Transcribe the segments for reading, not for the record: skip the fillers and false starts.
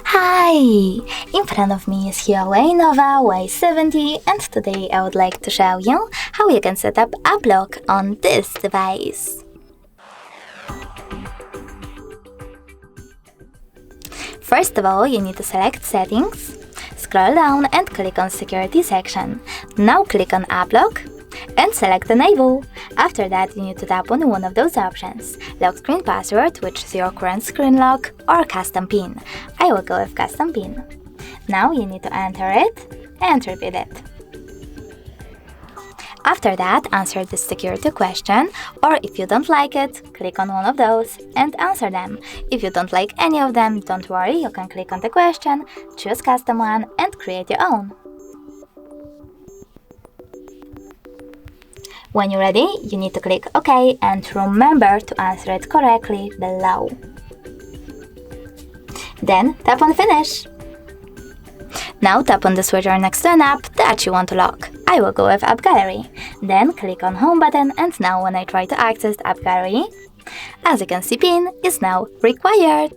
Hi! In front of me is HUAWEI Nova Y70 and today I would like to show you how you can set up app lock on this device. First of all, you need to select Settings, scroll down and click on Security section. Now click on App Lock and select Enable. After that, you need to tap on one of those options: Lock Screen Password, which is your current screen lock, or Custom PIN. I will go with Custom PIN. Now you need to enter it and repeat it. After that, answer the security question, or if you don't like it, click on one of those and answer them. If you don't like any of them, don't worry, you can click on the question, choose custom one and create your own. When you're ready, you need to click OK and remember to answer it correctly below. Then tap on Finish. Now tap on the switcher next to an app that you want to lock. I will go with App Gallery. Then click on Home button, and now when I try to access App Gallery, as you can see, PIN is now required.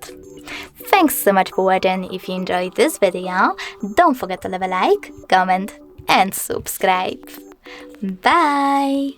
Thanks so much for watching. If you enjoyed this video, don't forget to leave a like, comment and subscribe. Bye!